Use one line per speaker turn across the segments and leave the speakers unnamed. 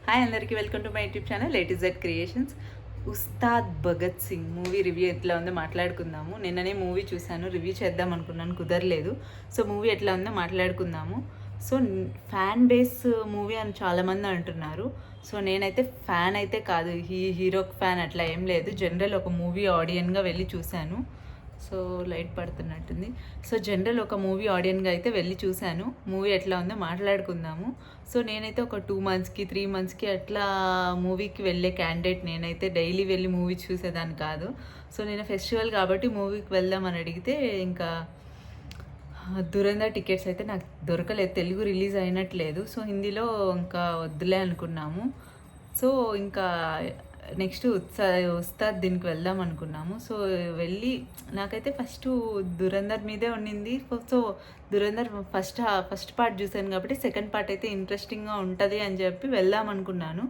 Hi అందరికీ welcome to my YouTube channel latest creations. Ustaad Bhagat Singh movie review ఎట్లా ఉందో మాట్లాడుకుందాము. నిన్ననే మూవీ చూశాను, రివ్యూ చేద్దాం అనుకున్నాను, కుదరలేదు. సో మూవీ ఎట్లా ఉందో మాట్లాడుకుందాము. సో ఫ్యాన్ బేస్ మూవీ అని చాలామంది అంటున్నారు. సో నేనైతే ఫ్యాన్ అయితే కాదు, హీరోకి ఫ్యాన్ అట్లా ఏం లేదు. జనరల్ ఒక మూవీ ఆడియన్గా వెళ్ళి చూశాను. సో లైట్ పడుతున్నట్టుంది. సో జనరల్ ఒక మూవీ ఆడియన్గా అయితే వెళ్ళి చూశాను. మూవీ ఎట్లా ఉందో మాట్లాడుకుందాము. సో నేనైతే ఒక 2 మంత్స్కి 3 మంత్స్కి అట్లా మూవీకి వెళ్ళే క్యాండిడేట్. నేనైతే డైలీ వెళ్ళి మూవీ చూసేదాన్ని కాదు. సో నేను ఫెస్టివల్ కాబట్టి మూవీకి వెళ్దామని అడిగితే ఇంకా దురంధర్ టికెట్స్ అయితే నాకు దొరకలేదు, తెలుగు రిలీజ్ అయినట్లేదు. సో హిందీలో ఇంకా వద్దులే అనుకున్నాము. సో ఇంకా నెక్స్ట్ ఉస్తాద్ దీనికి వెళ్దాం అనుకున్నాము. సో వెళ్ళి నాకైతే ఫస్ట్ దురంధర్ మీదే ఉండింది. సో దురంధర్ ఫస్ట్ పార్ట్ చూశాను కాబట్టి సెకండ్ పార్ట్ అయితే ఇంట్రెస్టింగ్గా ఉంటుంది అని చెప్పి వెళ్దాం అనుకున్నాను.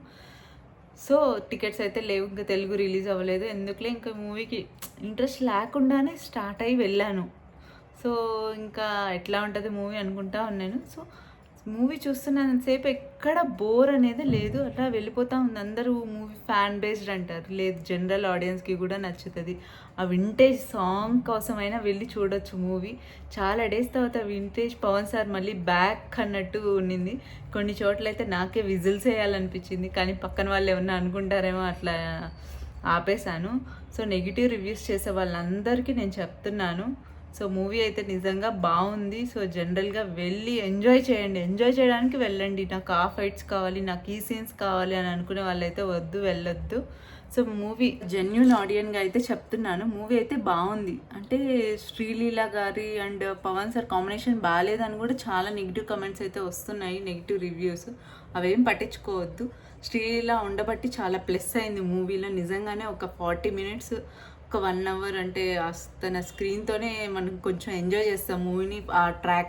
సో టికెట్స్ అయితే లేవు, ఇంకా తెలుగు రిలీజ్ అవ్వలేదు. ఎందుకులే ఇంకా మూవీకి ఇంట్రెస్ట్ లేకుండానే స్టార్ట్ అయ్యి వెళ్ళాను. సో ఇంకా ఎట్లా ఉంటుంది మూవీ అనుకుంటా ఉన్నాను. సో మూవీ చూస్తున్నంతసేపు ఎక్కడ బోర్ అనేది లేదు, అట్లా వెళ్ళిపోతూ ఉంది. అందరూ మూవీ ఫ్యాన్ బేస్డ్ అంటారు, లేదు జనరల్ ఆడియన్స్కి కూడా నచ్చుతుంది. ఆ వింటేజ్ సాంగ్ కోసమైనా వెళ్ళి చూడొచ్చు మూవీ. చాలా డేస్ తర్వాత వింటేజ్ పవన్ సార్ మళ్ళీ బ్యాక్ అన్నట్టు ఉండింది. కొన్ని చోట్లయితే నాకే విజిల్స్ వేయాలనిపించింది, కానీ పక్కన వాళ్ళు ఏమన్నా అనుకుంటారేమో అట్లా ఆపేశాను. సో నెగిటివ్ రివ్యూస్ చేసే వాళ్ళందరికీ నేను చెప్తున్నాను, సో మూవీ అయితే నిజంగా బాగుంది. సో జనరల్గా వెళ్ళి ఎంజాయ్ చేయండి, ఎంజాయ్ చేయడానికి వెళ్ళండి. నాకు ఆ ఫైట్స్ కావాలి, నాకు ఈ సీన్స్ కావాలి అని అనుకునే వాళ్ళైతే వెళ్ళొద్దు. సో మూవీ జెన్యూన్ ఆడియన్గా అయితే చెప్తున్నాను, మూవీ అయితే బాగుంది. అంటే శ్రీలీల గారి అండ్ పవన్ సార్ కాంబినేషన్ బాగాలేదని కూడా చాలా నెగిటివ్ కమెంట్స్ అయితే వస్తున్నాయి, నెగిటివ్ రివ్యూస్. అవేం పట్టించుకోవద్దు. శ్రీలీల ఉండబట్టి చాలా ప్లస్ అయింది మూవీలో. నిజంగానే ఒక 40 మినిట్స్, ఒక 1 అవర్ అంటే తన స్క్రీన్తోనే మనం కొంచెం ఎంజాయ్ చేస్తాం మూవీని. ఆ ట్రాక్